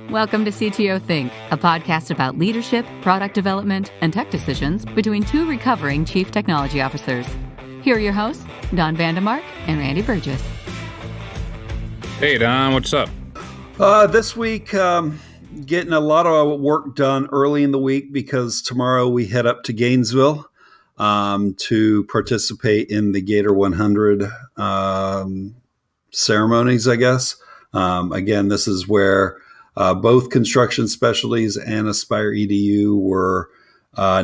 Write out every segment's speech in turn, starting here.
Welcome to CTO Think, a podcast about leadership, product development, and tech decisions between two recovering chief technology officers. Here are your hosts, Don Vandemark and Randy Burgess. Hey, Don, what's up? This week, getting a lot of work done early in the week because tomorrow we head up to Gainesville to participate in the Gator 100 ceremonies, I guess. Again, this is where both construction specialties and Aspire EDU were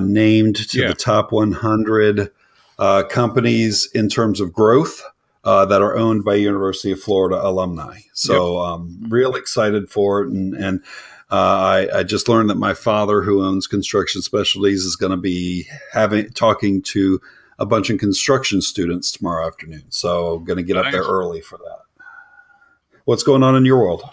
named to the top 100 companies in terms of growth that are owned by University of Florida alumni. So I'm real excited for it. And I just learned that my father, who owns Construction Specialties, is going to be talking to a bunch of construction students tomorrow afternoon. So I'm going to get up there early for that. What's going on in your world?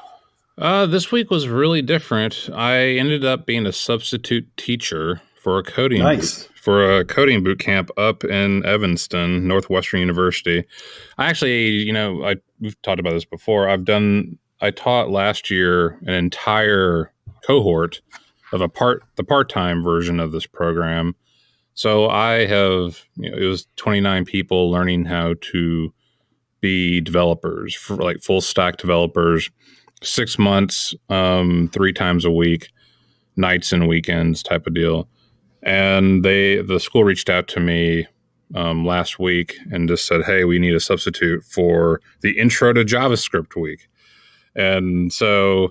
This week was really different. I ended up being a substitute teacher for a coding boot camp up in Evanston, Northwestern University. I actually, we've talked about this before. I taught last year an entire cohort of the part-time version of this program. So I have, it was 29 people learning how to be developers, for like full stack developers, 6 months, 3 times a week, nights and weekends type of deal. And the school reached out to me last week and just said, hey, we need a substitute for the intro to JavaScript week. And so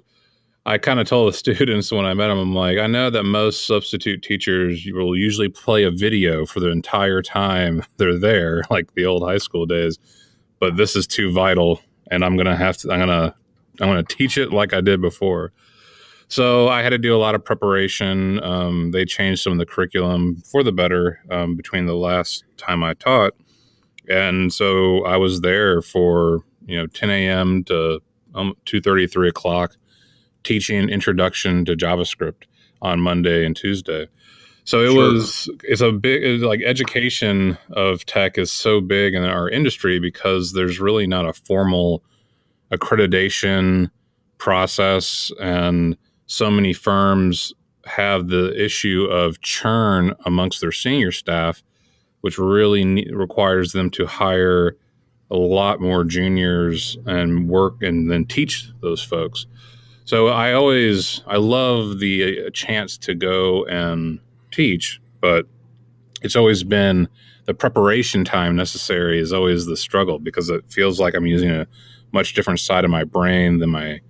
I kind of told the students when I met them, I'm like, I know that most substitute teachers will usually play a video for the entire time they're there, like the old high school days, but this is too vital, and I'm gonna teach it like I did before. So I had to do a lot of preparation. They changed some of the curriculum for the better between the last time I taught. And so I was there for, 10 a.m. to 2:30, 3 o'clock, teaching introduction to JavaScript on Monday and Tuesday. So education of tech is so big in our industry because there's really not a formal accreditation process, and so many firms have the issue of churn amongst their senior staff, which really requires them to hire a lot more juniors and work and then teach those folks. So I love the chance to go and teach, but it's always been the preparation time necessary is always the struggle because it feels like I'm using a much different side of my brain than my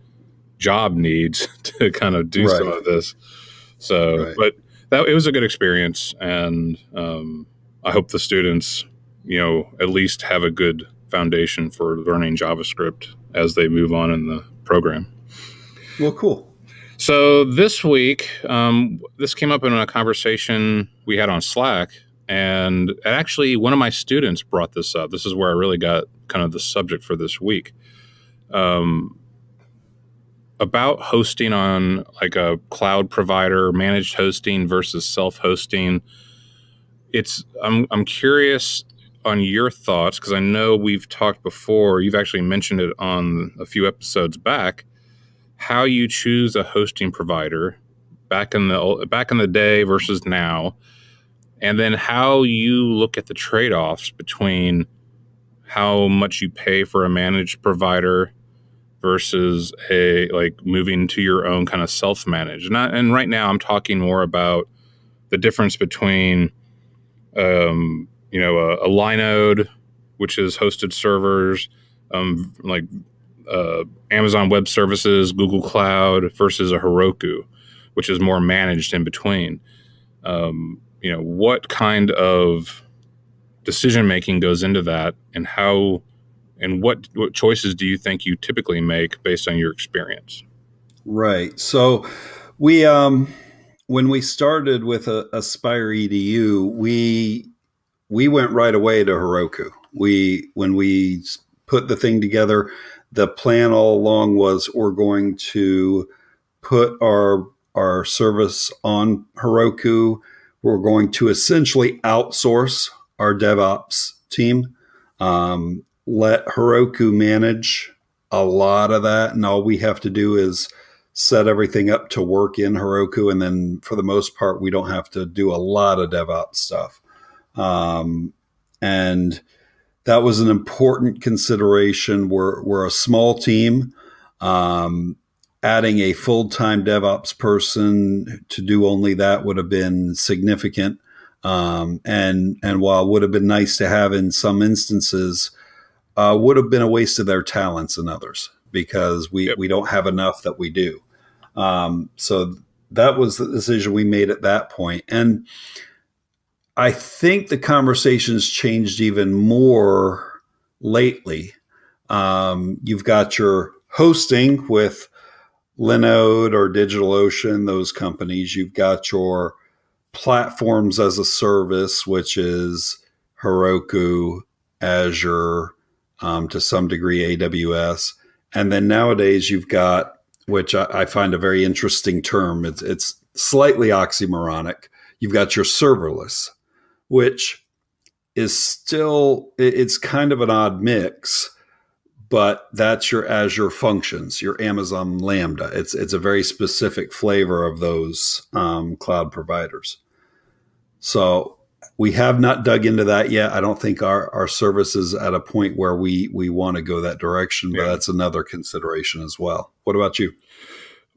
job needs to kind of do some of this. So, but it was a good experience. And I hope the students, at least have a good foundation for learning JavaScript as they move on in the program. Well, cool. So this week, this came up in a conversation we had on Slack, and actually one of my students brought this up. This is where I really got kind of the subject for this week. About hosting on like a cloud provider, managed hosting versus self-hosting. I'm curious on your thoughts, because I know we've talked before. You've actually mentioned it on a few episodes back. How you choose a hosting provider back in the day versus now, and then how you look at the trade-offs between how much you pay for a managed provider versus moving to your own kind of self-managed. And right now I'm talking more about the difference between a Linode, which is hosted servers, Amazon Web Services, Google Cloud, versus a Heroku, which is more managed in between. What kind of decision making goes into that, and how, and what choices do you think you typically make based on your experience? Right. So we, when we started with Aspire EDU, we went right away to Heroku. When we put the thing together, the plan all along was we're going to put our service on Heroku. We're going to essentially outsource our DevOps team, let Heroku manage a lot of that, and all we have to do is set everything up to work in Heroku, and then for the most part, we don't have to do a lot of DevOps stuff. And that was an important consideration. We're a small team. Adding a full-time DevOps person to do only that would have been significant. And while it would have been nice to have in some instances, would have been a waste of their talents in others, because we don't have enough that we do. So that was the decision we made at that point. And I think the conversation's changed even more lately. You've got your hosting with Linode or DigitalOcean, those companies. You've got your platforms as a service, which is Heroku, Azure, to some degree AWS. And then nowadays you've got, which I find a very interesting term, it's slightly oxymoronic. You've got your serverless, which is still, it's kind of an odd mix, but that's your Azure Functions, your Amazon Lambda. It's a very specific flavor of those cloud providers. So we have not dug into that yet. I don't think our service is at a point where we want to go that direction, but that's another consideration as well. What about you?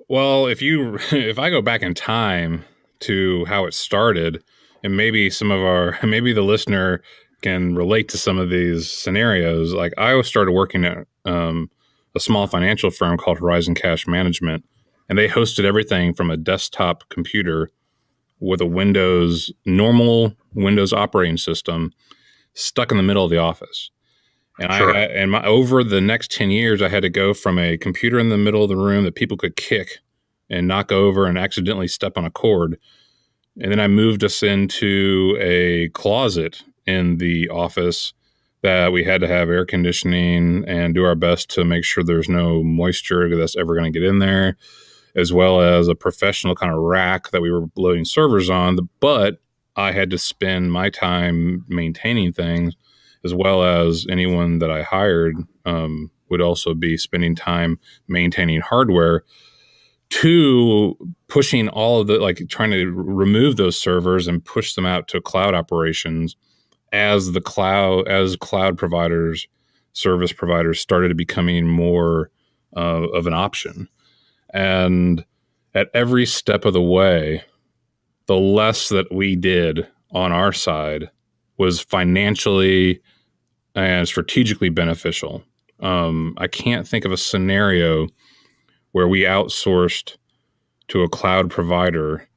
Well, if I go back in time to how it started, and maybe the listener can relate to some of these scenarios. Like, I started working at a small financial firm called Horizon Cash Management, and they hosted everything from a desktop computer with a normal Windows operating system stuck in the middle of the office. And over the next 10 years, I had to go from a computer in the middle of the room that people could kick and knock over and accidentally step on a cord. And then I moved us into a closet in the office that we had to have air conditioning and do our best to make sure there's no moisture that's ever going to get in there, as well as a professional kind of rack that we were loading servers on. But I had to spend my time maintaining things, as well as anyone that I hired would also be spending time maintaining hardware, to pushing all of trying to remove those servers and push them out to cloud operations as cloud providers, service providers started becoming more of an option. And at every step of the way, the less that we did on our side was financially and strategically beneficial. I can't think of a scenario where we outsourced to a cloud provider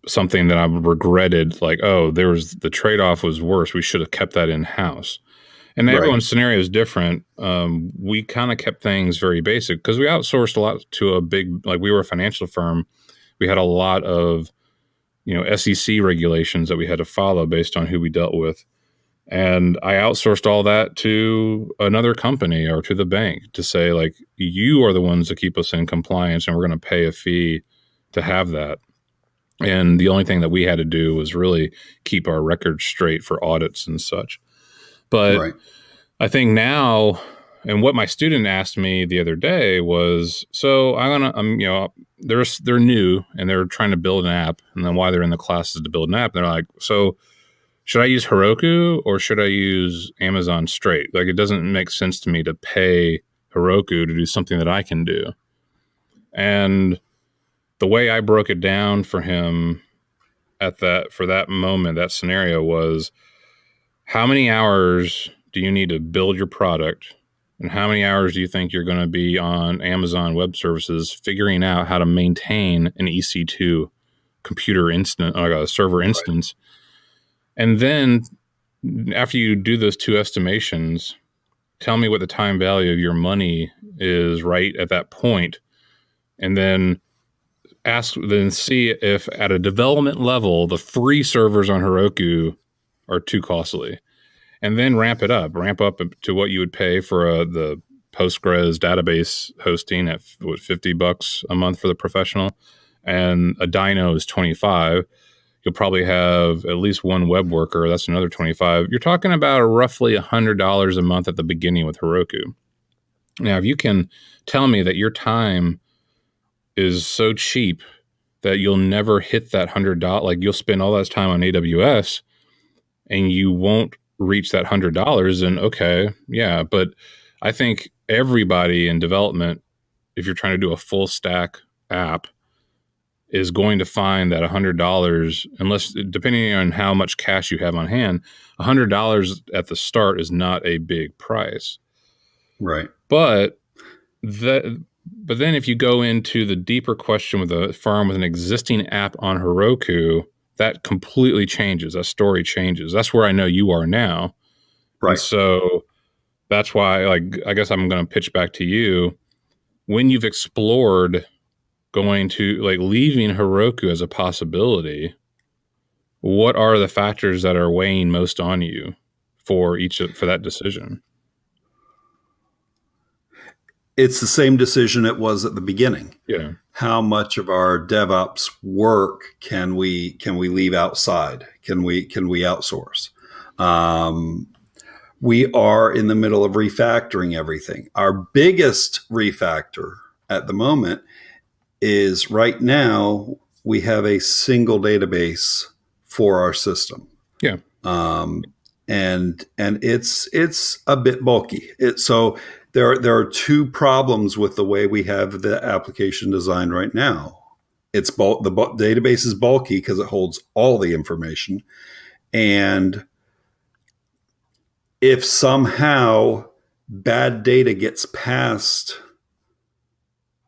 something that I regretted, like, the trade-off was worse. We should have kept that in-house. And everyone's scenario is different. We kind of kept things very basic because we outsourced a lot to a big, we were a financial firm. We had a lot of, SEC regulations that we had to follow based on who we dealt with. And I outsourced all that to another company or to the bank to say, you are the ones that keep us in compliance, and we're going to pay a fee to have that. And the only thing that we had to do was really keep our records straight for audits and such. But I think now, and what my student asked me the other day was, so they're new and they're trying to build an app, and then why they're in the class is to build an app. And they're like, so should I use Heroku or should I use Amazon straight? It doesn't make sense to me to pay Heroku to do something that I can do. And the way I broke it down for him for that moment, that scenario was, how many hours do you need to build your product? And how many hours do you think you're going to be on Amazon Web Services figuring out how to maintain an EC2 computer instance, a server instance? And then after you do those two estimations, tell me what the time value of your money is right at that point. And then see if at a development level, the free servers on Heroku are too costly. And then ramp up to what you would pay for the Postgres database hosting at $50 a month for the professional. And a dyno is $25. You'll probably have at least one web worker. That's another $25. You're talking about roughly $100 a month at the beginning with Heroku. Now, if you can tell me that your time is so cheap that you'll never hit that $100, like you'll spend all that time on AWS and you won't reach that $100, then okay, yeah. But I think everybody in development, if you're trying to do a full stack app, is going to find that $100, unless, depending on how much cash you have on hand, $100 at the start is not a big price. Right. But then if you go into the deeper question with a firm with an existing app on Heroku, that completely changes. That story changes. That's where I know you are now. Right. And so that's why, like, I guess I'm going to pitch back to you. When you've explored going to, like, leaving Heroku as a possibility, what are the factors that are weighing most on you for that decision? It's the same decision it was at the beginning. Yeah. How much of our DevOps work can we leave outside? Can we outsource? We are in the middle of refactoring everything. Our biggest refactor at the moment is, right now we have a single database for our system. Yeah. And it's a bit bulky. So there are two problems with the way we have the application designed right now. The database is bulky because it holds all the information, and if somehow bad data gets past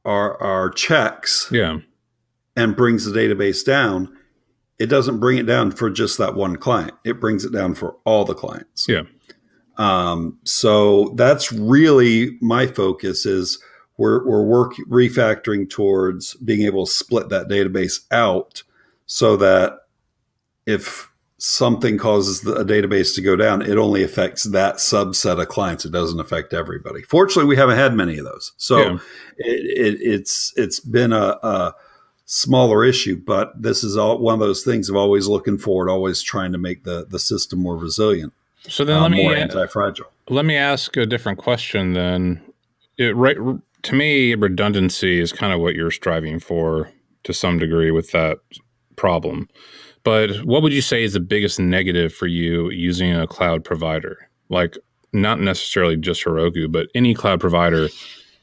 our checks, yeah, and brings the database down, it doesn't bring it down for just that one client. It brings it down for all the clients. Yeah. So that's really my focus, is we're refactoring towards being able to split that database out so that if something causes a database to go down, it only affects that subset of clients. It doesn't affect everybody. Fortunately, we haven't had many of those. So it's been a smaller issue, but this is one of those things of always looking forward, always trying to make the system more resilient. So then more anti-fragile. Let me ask a different question then. To me, redundancy is kind of what you're striving for to some degree with that problem. But what would you say is the biggest negative for you using a cloud provider? Like, not necessarily just Heroku, but any cloud provider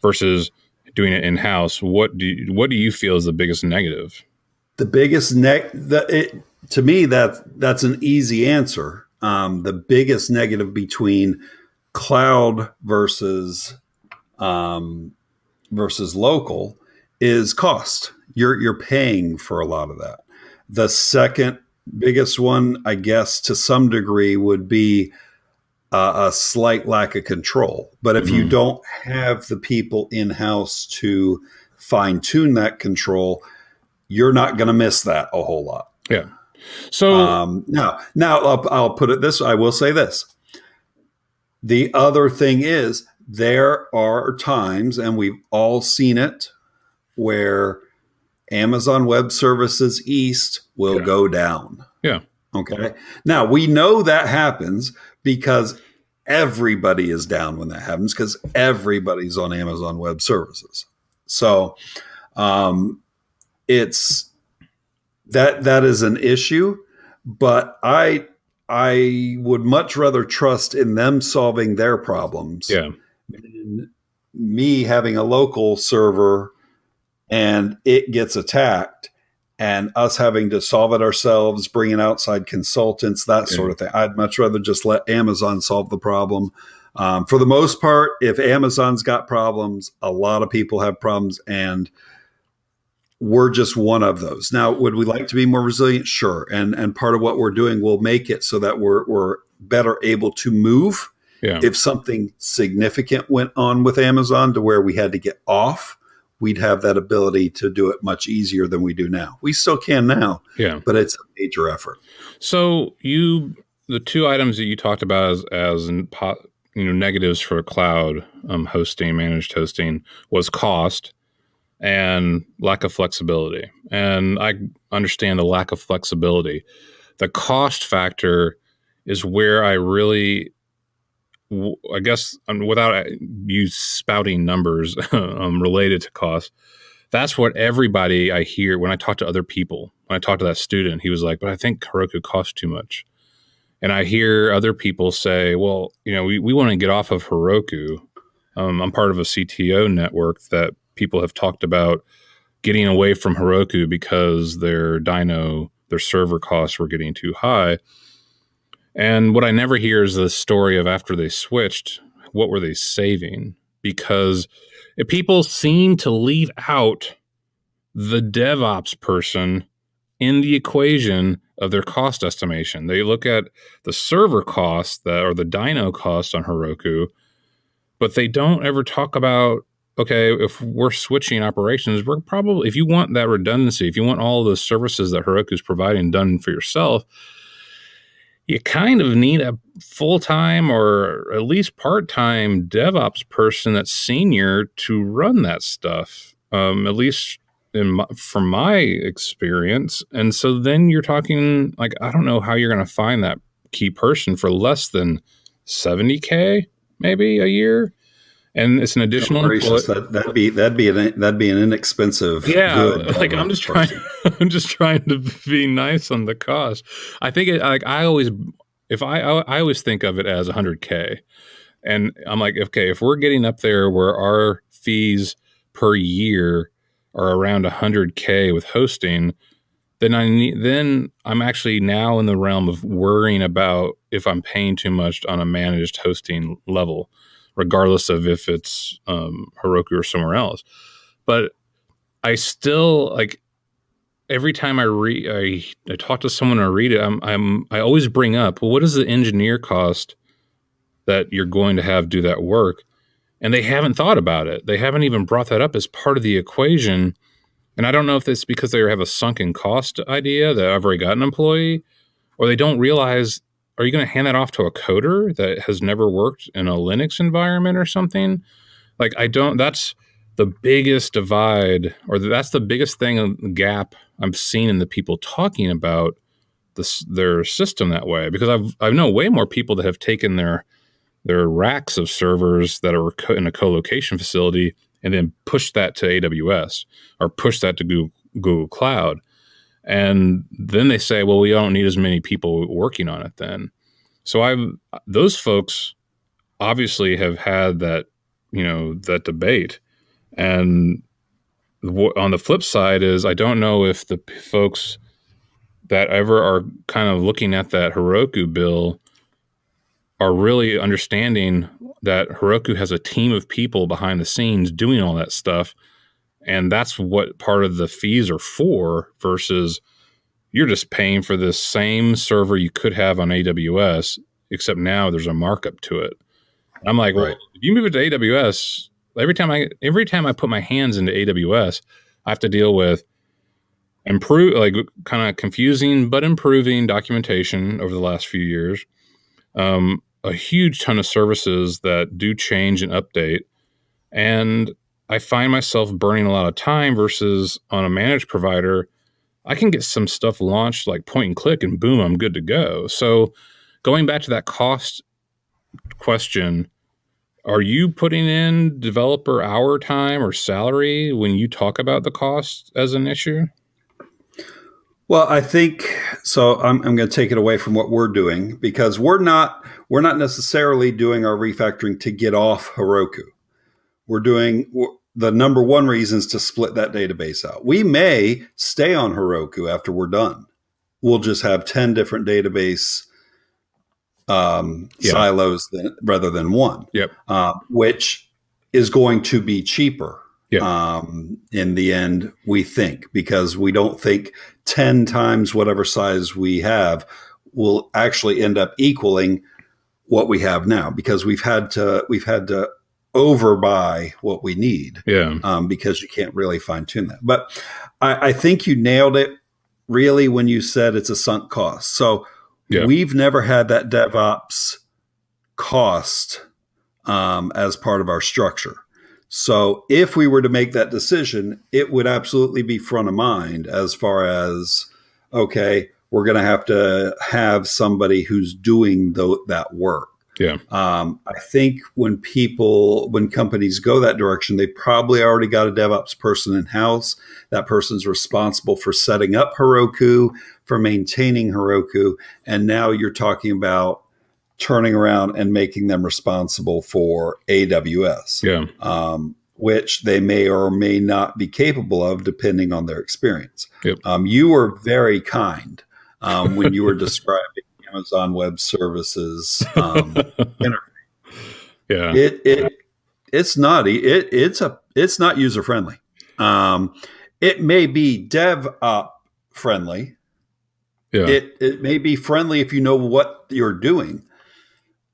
versus doing it in-house. What do you feel is the biggest negative? The biggest to me, that's an easy answer. The biggest negative between cloud versus local is cost. You're paying for a lot of that. The second biggest one, I guess, to some degree, would be a slight lack of control. But if you don't have the people in-house to fine-tune that control, you're not going to miss that a whole lot. Yeah. So now I'll put it this. I will say this. The other thing is, there are times, and we've all seen it, where Amazon Web Services East will go down. Yeah. Okay. Now, we know that happens because everybody is down when that happens, because everybody's on Amazon Web Services. So it's that is an issue, but I would much rather trust in them solving their problems than me having a local server and it gets attacked and us having to solve it ourselves, bring in outside consultants, that sort of thing. I'd much rather just let Amazon solve the problem. For the most part, if Amazon's got problems, a lot of people have problems, and we're just one of those. Now, would we like to be more resilient? Sure. And part of what we're doing will make it so that we're better able to move. Yeah. If something significant went on with Amazon to where we had to get off, we'd have that ability to do it much easier than we do now. We still can now, but it's a major effort. So the two items that you talked about as negatives for cloud hosting, managed hosting, was cost and lack of flexibility. And I understand the lack of flexibility. The cost factor is where I guess without you spouting numbers related to cost, that's what everybody I hear when I talk to other people. When I talked to that student, he was like, but I think Heroku costs too much. And I hear other people say, well, we want to get off of Heroku. I'm part of a CTO network that people have talked about getting away from Heroku because their server costs were getting too high. And what I never hear is the story of after they switched, what were they saving? Because people seem to leave out the DevOps person in the equation of their cost estimation. They look at the server cost or the dyno cost on Heroku, but they don't ever talk about, okay, if we're switching operations, we're probably, if you want that redundancy, if you want all the services that Heroku is providing done for yourself, you kind of need a full-time or at least part-time DevOps person that's senior to run that stuff, at least from my experience. And so then you're talking, like, I don't know how you're going to find that key person for less than $70K maybe a year. And it's an additional that'd be an inexpensive. Yeah, like I'm just trying to be nice on the cost. I think I always think of it as $100K, and I'm like, okay, if we're getting up there where our fees per year are around $100K with hosting, then I'm actually now in the realm of worrying about if I'm paying too much on a managed hosting level, regardless of if it's Heroku or somewhere else. But I still, like, every time I talk to someone or read it, I always bring up, well, what is the engineer cost that you're going to have do that work? And they haven't thought about it. They haven't even brought that up as part of the equation. And I don't know if it's because they have a sunken cost idea that I've already got an employee, or they don't realize, are you going to hand that off to a coder that has never worked in a Linux environment or something? Like, that's the biggest divide, or that's the biggest gap I'm seeing in the people talking about their system that way. Because I know way more people that have taken their racks of servers that are in a co-location facility and then push that to AWS or push that to Google Cloud. And then they say, well, we don't need as many people working on it then. So those folks obviously have had that, that debate. And on the flip side is, I don't know if the folks that ever are kind of looking at that Heroku bill are really understanding that Heroku has a team of people behind the scenes doing all that stuff. And that's what part of the fees are for, versus you're just paying for the same server you could have on AWS, except now there's a markup to it. And I'm like, right. Well, if you move it to AWS, every time I put my hands into AWS, I have to deal with kind of confusing but improving documentation over the last few years. A huge ton of services that do change and update. And I find myself burning a lot of time versus on a managed provider, I can get some stuff launched like point and click and boom, I'm good to go. So going back to that cost question, are you putting in developer hour time or salary when you talk about the cost as an issue? Well, I think so. I'm going to take it away from what we're doing, because we're not necessarily doing our refactoring to get off Heroku. We're doing the number one reason is to split that database out. We may stay on Heroku after we're done. We'll just have 10 different database silos rather than one, which is going to be cheaper. In the end, we think, because we don't think 10 times whatever size we have will actually end up equaling what we have now, because we've had to overbuy what we need, because you can't really fine tune that. But I think you nailed it really when you said it's a sunk cost. So we've never had that DevOps cost as part of our structure. So if we were to make that decision, it would absolutely be front of mind as far as, okay, we're going to have somebody who's doing that work. Yeah. I think when companies go that direction, they probably already got a DevOps person in house. That person's responsible for setting up Heroku, for maintaining Heroku. And now you're talking about turning around and making them responsible for AWS, which they may or may not be capable of depending on their experience. Yep. You were very kind when you were describing Amazon Web Services interface. Yeah, it's not it's not user friendly. It may be dev friendly. Yeah. It may be friendly if you know what you're doing.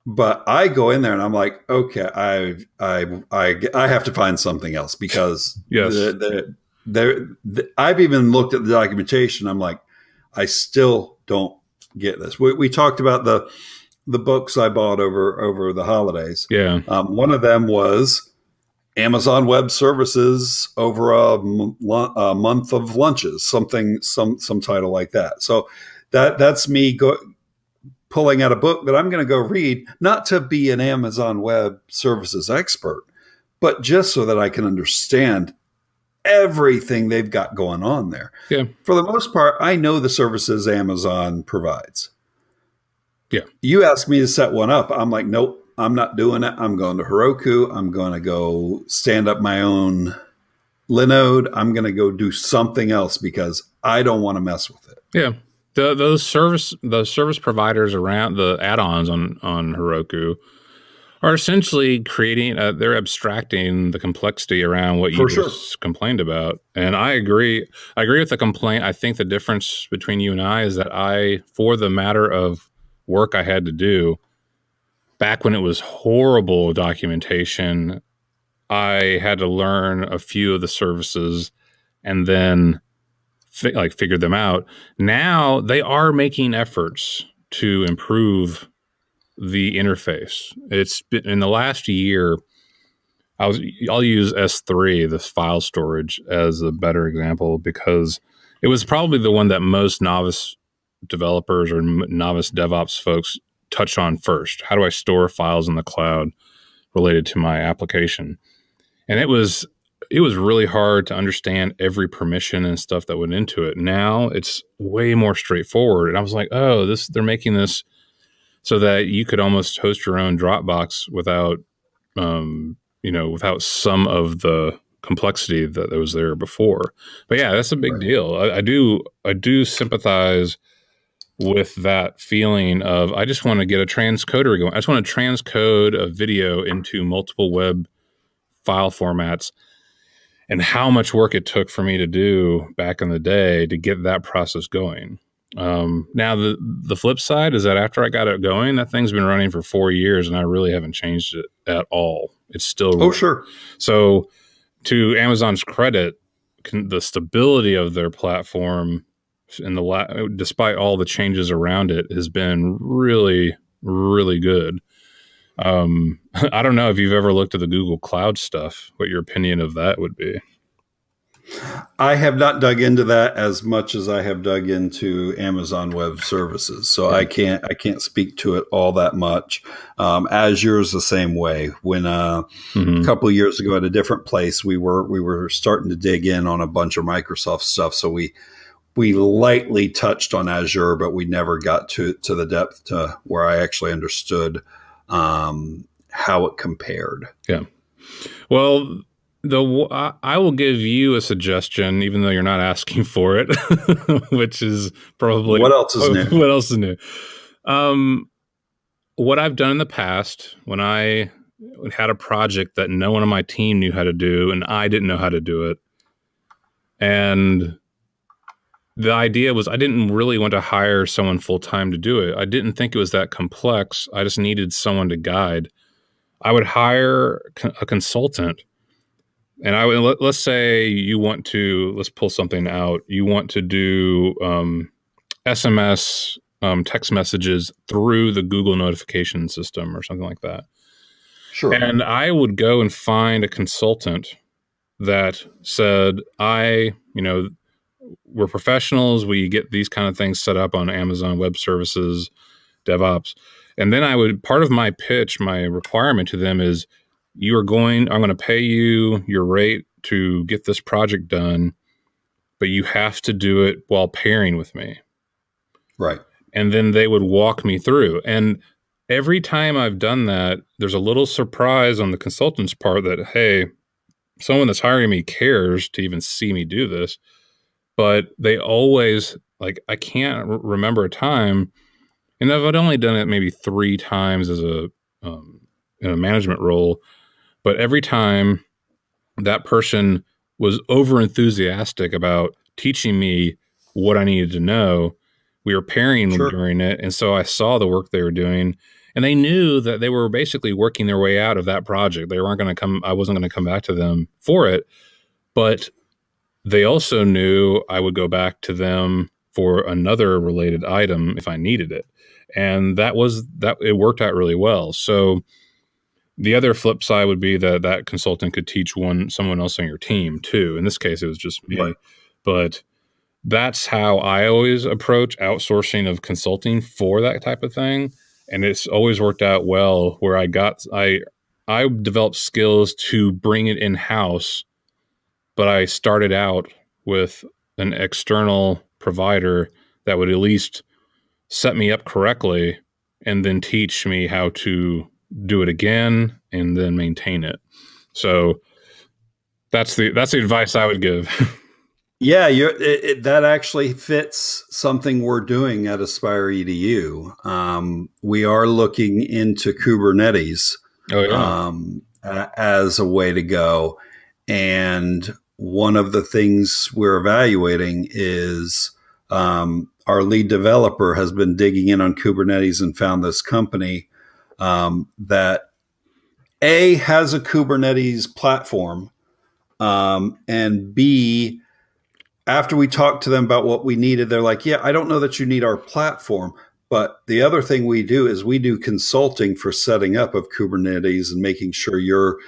But I go in there and I'm like, okay, I have to find something else because yes. I've even looked at the documentation. I'm like, I still don't get this. We talked about the books I bought over the holidays. Yeah. One of them was Amazon Web Services over a month of lunches, some title like that. So that's me pulling out a book that I'm going to go read, not to be an Amazon Web Services expert, but just so that I can understand everything they've got going on there. Yeah. For the most part, I know the services Amazon provides. Yeah. You ask me to set one up. I'm like, nope, I'm not doing it. I'm going to Heroku. I'm going to go stand up my own Linode. I'm going to go do something else because I don't want to mess with it. Yeah. The service providers around the add-ons on Heroku are essentially creating, they're abstracting the complexity around what you just complained about. And I agree with the complaint. I think the difference between you and I is that for the matter of work I had to do, back when it was horrible documentation, I had to learn a few of the services and then figure them out. Now they are making efforts to improve the interface. It's been in the last year. I'll use S3, this file storage, as a better example because it was probably the one that most novice developers or novice DevOps folks touch on first. How do I store files in the cloud related to my application? And it was really hard to understand every permission and stuff that went into it. Now it's way more straightforward. And I was like, oh, they're making this so that you could almost host your own Dropbox without some of the complexity that was there before. But yeah, that's a big deal. I do sympathize with that feeling of I just want to get a transcoder going. I just want to transcode a video into multiple web file formats. And how much work it took for me to do back in the day to get that process going. Now, the flip side is that after I got it going, that thing's been running for 4 years, and I really haven't changed it at all. It's still running. Sure. So, to Amazon's credit, the stability of their platform, and despite all the changes around it, has been really, really good. I don't know if you've ever looked at the Google Cloud stuff, what your opinion of that would be. I have not dug into that as much as I have dug into Amazon Web Services. So I can't speak to it all that much. Azure is the same way. When a couple of years ago at a different place, we were starting to dig in on a bunch of Microsoft stuff. So we lightly touched on Azure, but we never got to the depth to where I actually understood how it compared. Yeah. Well, I will give you a suggestion, even though you're not asking for it, which is probably what else is new. What else is new? What I've done in the past when I had a project that no one on my team knew how to do, and I didn't know how to do it, and the idea was I didn't really want to hire someone full-time to do it. I didn't think it was that complex. I just needed someone to guide. I would hire a consultant. And let's say let's pull something out. You want to do SMS text messages through the Google notification system or something like that. Sure. And I would go and find a consultant that said, we're professionals. We get these kind of things set up on Amazon Web Services. DevOps. And then part of my pitch, my requirement to them is I'm going to pay you your rate to get this project done, but you have to do it while pairing with me. Right. And then they would walk me through. And every time I've done that, there's a little surprise on the consultant's part that, hey, someone that's hiring me cares to even see me do this. But they always, I can't remember a time, and I've only done it maybe 3 times as in a management role, but every time that person was over enthusiastic about teaching me what I needed to know. We were pairing during it, and so I saw the work they were doing, and they knew that they were basically working their way out of that project. They weren't going to come. I wasn't going to come back to them for it, but they also knew I would go back to them for another related item if I needed it, and that it worked out really well. So the other flip side would be that consultant could teach someone else on your team too. In this case, it was just me, but that's how I always approach outsourcing of consulting for that type of thing. And it's always worked out well where I developed skills to bring it in-house, but I started out with an external provider that would at least set me up correctly and then teach me how to do it again and then maintain it. So that's the advice I would give. Yeah, that actually fits something we're doing at Aspire EDU. We are looking into Kubernetes as a way to go. And one of the things we're evaluating is our lead developer has been digging in on Kubernetes and found this company that A, has a Kubernetes platform, and B, after we talked to them about what we needed, they're like, yeah, I don't know that you need our platform. But the other thing we do is we do consulting for setting up of Kubernetes and making sure your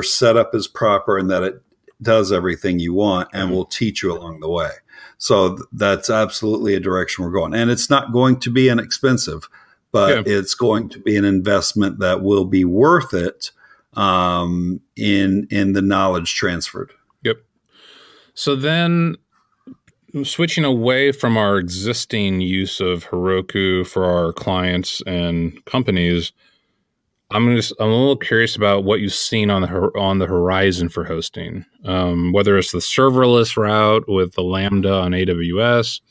setup is proper and that it does everything you want, and we'll teach you along the way. So that's absolutely a direction we're going. And it's not going to be inexpensive, but it's going to be an investment that will be worth it in the knowledge transferred. Yep. So then, switching away from our existing use of Heroku for our clients and companies, I'm a little curious about what you've seen on the horizon for hosting, whether it's the serverless route with the Lambda on AWS,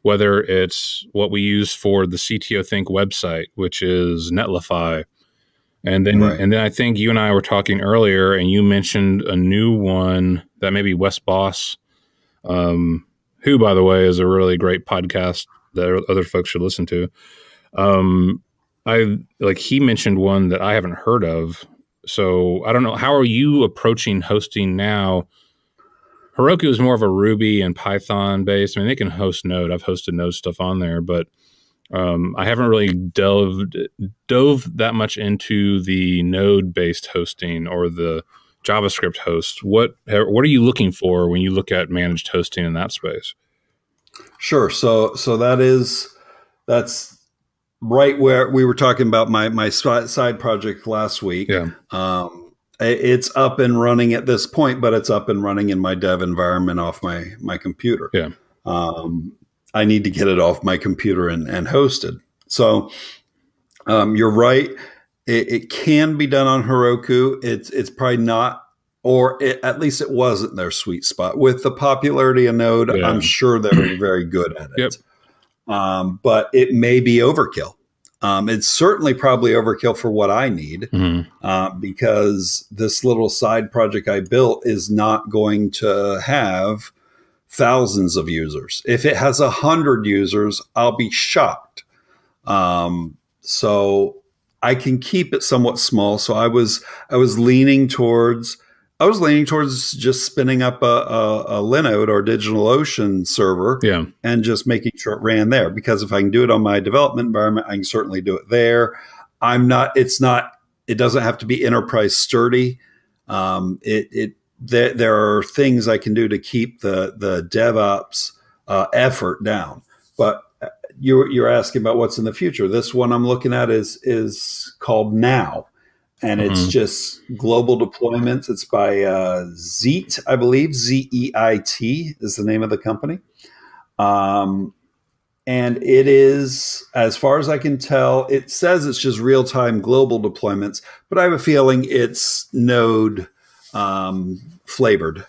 whether it's what we use for the CTO Think website, which is Netlify. And then I think you and I were talking earlier, and you mentioned a new one that maybe Wes Boss, who, by the way, is a really great podcast that other folks should listen to. He mentioned one that I haven't heard of. So I don't know. How are you approaching hosting now? Heroku is more of a Ruby and Python based. I mean, they can host Node. I've hosted Node stuff on there, but I haven't really dove that much into the Node based hosting or the JavaScript host. What are you looking for when you look at managed hosting in that space? Sure. So that's right where we were talking about my side project last week. Yeah. It's up and running at this point, but it's up and running in my dev environment off my computer. Yeah. I need to get it off my computer and hosted. So you're right. It can be done on Heroku. It's probably not, at least it wasn't their sweet spot. With the popularity of Node, I'm sure they're very good at it. Yep. But it may be overkill. It's certainly probably overkill for what I need, because this little side project I built is not going to have thousands of users. If it has 100 users, I'll be shocked. So I can keep it somewhat small. So I was leaning towards just spinning up a Linode or DigitalOcean server, and just making sure it ran there. Because if I can do it on my development environment, I can certainly do it there. It doesn't have to be enterprise sturdy. There are things I can do to keep the DevOps effort down. But you're asking about what's in the future. This one I'm looking at is called Now, and it's just global deployments. It's by Zeet, I believe. ZEIT is the name of the company. And it is, as far as I can tell, it says it's just real-time global deployments, but I have a feeling it's node flavored.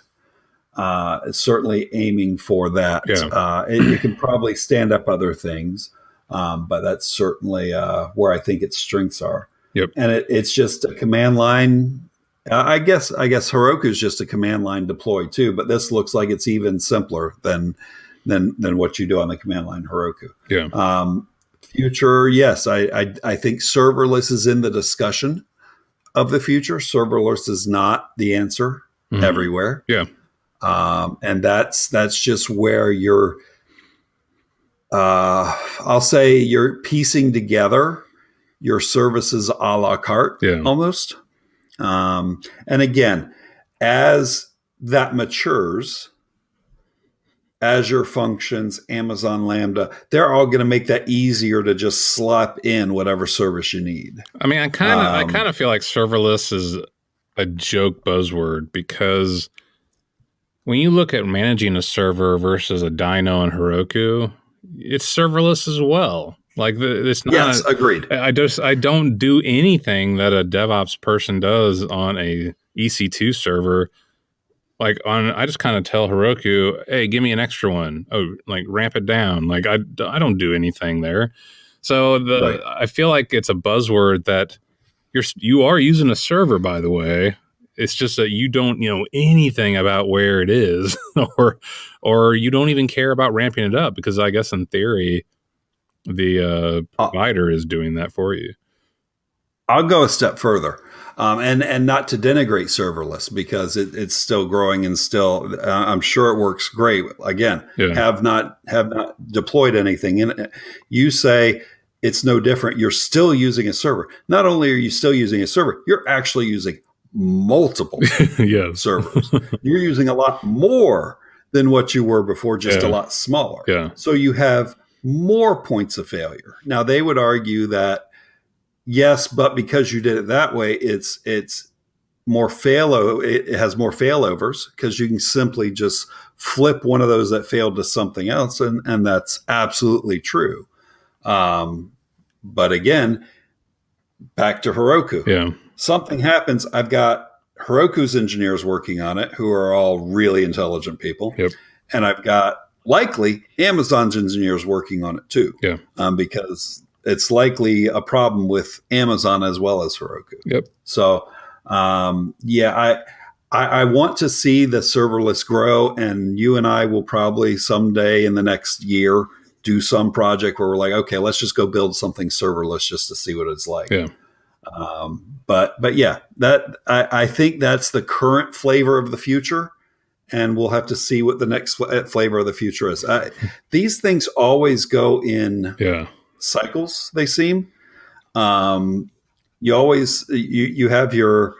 It's certainly aiming for that. Yeah. It can probably stand up other things, but that's certainly where I think its strengths are. Yep. And it's just a command line. I guess Heroku is just a command line deploy too, but this looks like it's even simpler than what you do on the command line Heroku. Yeah. Future, yes, I think serverless is in the discussion of the future. Serverless is not the answer everywhere. Yeah. And that's just where I'll say you're piecing together your services a la carte almost. And again, as that matures, Azure Functions, Amazon Lambda, they're all going to make that easier to just slap in whatever service you need. I mean, I kind of feel like serverless is a joke buzzword, because when you look at managing a server versus a dyno and Heroku, it's serverless as well. Like it's not. Yes, agreed. I don't do anything that a DevOps person does on a EC2 server. Like I just kind of tell Heroku, hey, give me an extra one. Oh, like ramp it down. Like I don't do anything there. So I feel like it's a buzzword that you are using a server, by the way. It's just that you don't know anything about where it is, or you don't even care about ramping it up, because I guess in theory, the provider is doing that for you. I'll go a step further. And not to denigrate serverless, because it's still growing and still, I'm sure it works great. Again, have not deployed anything in it. You say it's no different. You're still using a server. Not only are you still using a server, you're actually using multiple servers. You're using a lot more than what you were before, just a lot smaller. Yeah. So you have more points of failure. Now, they would argue that, yes, but because you did it that way, it's more it has more failovers, because you can simply just flip one of those that failed to something else, and that's absolutely true. But again, back to Heroku. Yeah. Something happens. I've got Heroku's engineers working on it, who are all really intelligent people. Yep. And I've got likely Amazon's engineers working on it too. Yeah. Because it's likely a problem with Amazon as well as Heroku. Yep. So, I want to see the serverless grow, and you and I will probably someday in the next year do some project where we're like, okay, let's just go build something serverless just to see what it's like. Yeah. But yeah, that I think that's the current flavor of the future, and we'll have to see what the next flavor of the future is. These things always go in cycles, they seem. You always you have your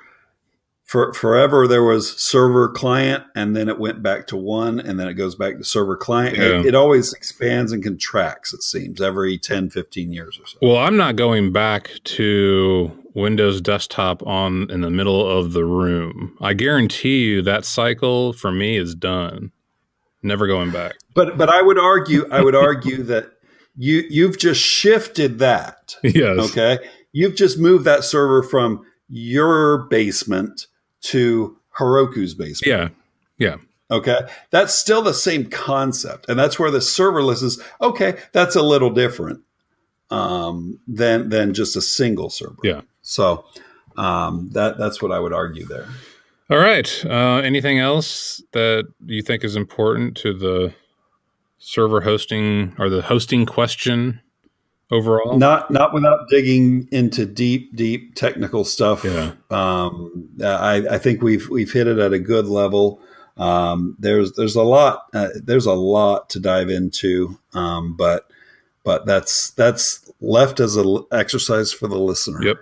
forever there was server client, and then it went back to one, and then it goes back to server client. It always expands and contracts, it seems, every 10, 15 years or so. Well, I'm not going back to Windows desktop in the middle of the room. I guarantee you that cycle for me is done. Never going back. But I would argue that you've just shifted that. Yes. Okay. You've just moved that server from your basement to Heroku's basement. Yeah. Yeah. Okay. That's still the same concept. And that's where the serverless is. Okay. That's a little different than just a single server. Yeah. So that's what I would argue there. All right. Anything else that you think is important to the server hosting or the hosting question overall? Not without digging into deep technical stuff. Yeah. I think we've hit it at a good level. There's a lot to dive into. But that's left as an exercise for the listener. Yep.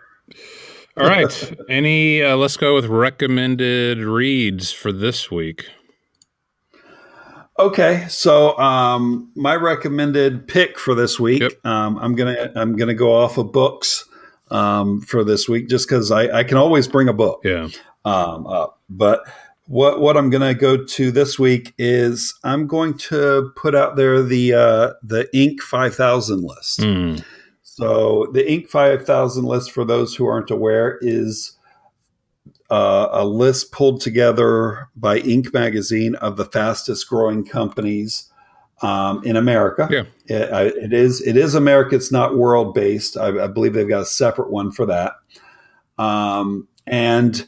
All right. Let's go with recommended reads for this week. Okay, so my recommended pick for this week, Yep. I'm gonna go off of books for this week, just because I can always bring a book. Yeah. Up. But what I'm gonna go to this week is I'm going to put out there the Inc. 5000 list. So the Inc. 5000 list, for those who aren't aware, is a list pulled together by Inc. magazine of the fastest growing companies in America. Yeah. It is America. It's not world based. I believe they've got a separate one for that. And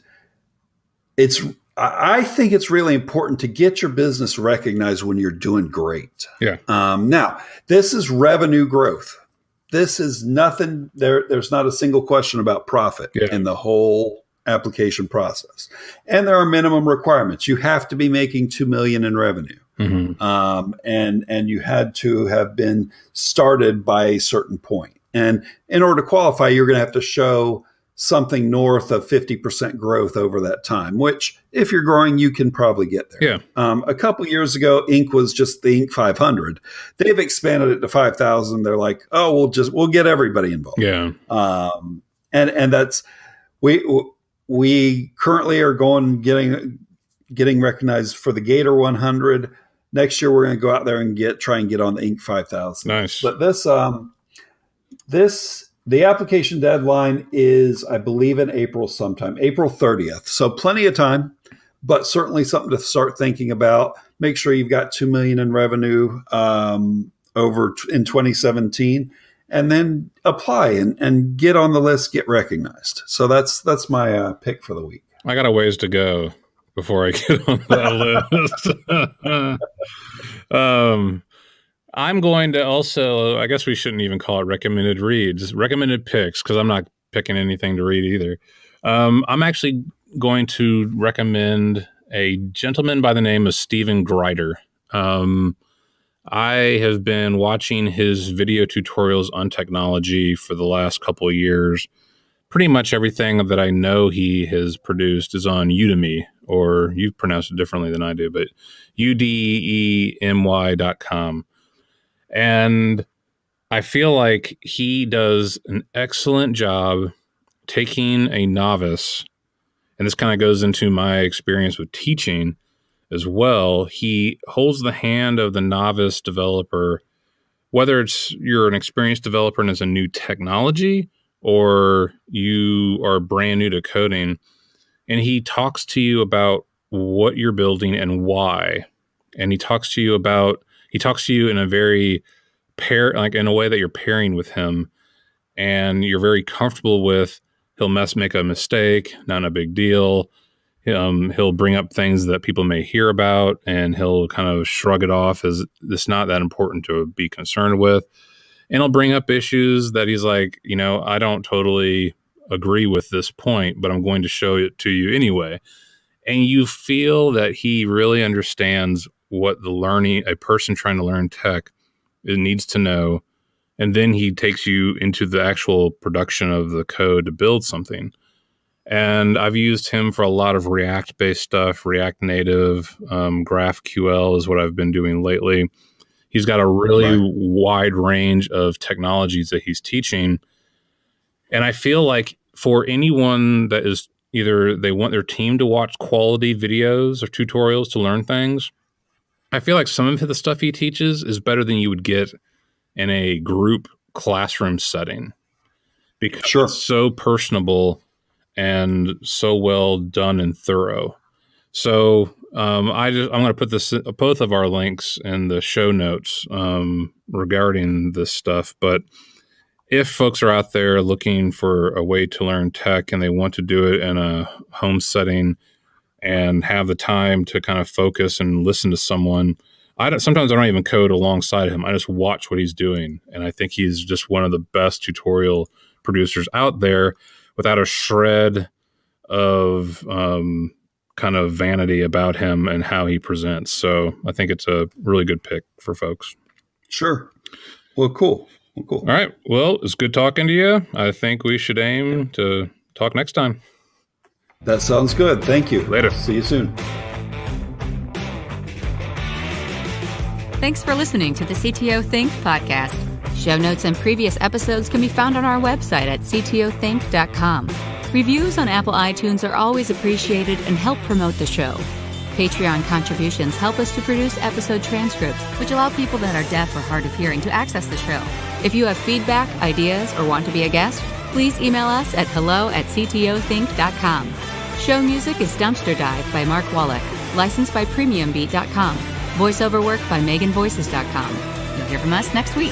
I think it's really important to get your business recognized when you're doing great. Yeah. Now, this is revenue growth. This is nothing. There's not a single question about profit in the whole application process. And there are minimum requirements. You have to be making $2 million in revenue. And you had to have been started by a certain point. And in order to qualify, you're going to have to show something north of 50% growth over that time, which if you're growing, you can probably get there. Yeah. A couple of years ago, Inc. was just the Inc. 500. They've expanded it to 5,000. They're like, oh, we'll get everybody involved. Yeah. And that's, we currently are getting recognized for the Gator 100. Next year, we're going to go out there and try and get on the Inc. 5000. Nice. But the application deadline is, I believe, in April sometime, April 30th. So plenty of time, but certainly something to start thinking about. Make sure you've got $2 million in revenue over in 2017. And then apply and get on the list, get recognized. So that's my pick for the week. I got a ways to go before I get on that list. I'm going to also, I guess we shouldn't even call it recommended reads, recommended picks, because I'm not picking anything to read either. I'm actually going to recommend a gentleman by the name of Stephen Greider. I have been watching his video tutorials on technology for the last couple of years. Pretty much everything that I know he has produced is on Udemy, or you pronounce it differently than I do, but udemy.com. And I feel like he does an excellent job taking a novice, and this kind of goes into my experience with teaching as well. He holds the hand of the novice developer, whether you're an experienced developer and it's a new technology, or you are brand new to coding, and he talks to you about what you're building and why. And he talks to you in a very in a way that you're pairing with him, and you're very comfortable with. He'll make a mistake, not a big deal. He'll bring up things that people may hear about, and he'll kind of shrug it off as it's not that important to be concerned with. And he'll bring up issues that he's like, I don't totally agree with this point, but I'm going to show it to you anyway. And you feel that he really understands what a person trying to learn tech needs to know. And then he takes you into the actual production of the code to build something. And I've used him for a lot of React-based stuff, React Native, GraphQL is what I've been doing lately. He's got a really wide range of technologies that he's teaching. And I feel like for anyone that is either they want their team to watch quality videos or tutorials to learn things, I feel like some of the stuff he teaches is better than you would get in a group classroom setting, because it's so personable and so well done and thorough. So I'm going to put both of our links in the show notes regarding this stuff. But if folks are out there looking for a way to learn tech and they want to do it in a home setting and have the time to kind of focus and listen to someone, sometimes I don't even code alongside him. I just watch what he's doing. And I think he's just one of the best tutorial producers out there, without a shred of kind of vanity about him and how he presents. So I think it's a really good pick for folks. Sure. Well, cool. All right. Well, it's good talking to you. I think we should aim to talk next time. That sounds good. Thank you. Later. See you soon. Thanks for listening to the CTO Think podcast. Show notes and previous episodes can be found on our website at ctothink.com. Reviews on Apple iTunes are always appreciated and help promote the show. Patreon contributions help us to produce episode transcripts, which allow people that are deaf or hard of hearing to access the show. If you have feedback, ideas, or want to be a guest, please email us at hello@ctothink.com. Show music is Dumpster Dive by Mark Wallach, licensed by PremiumBeat.com. Voiceover work by MeganVoices.com. You'll hear from us next week.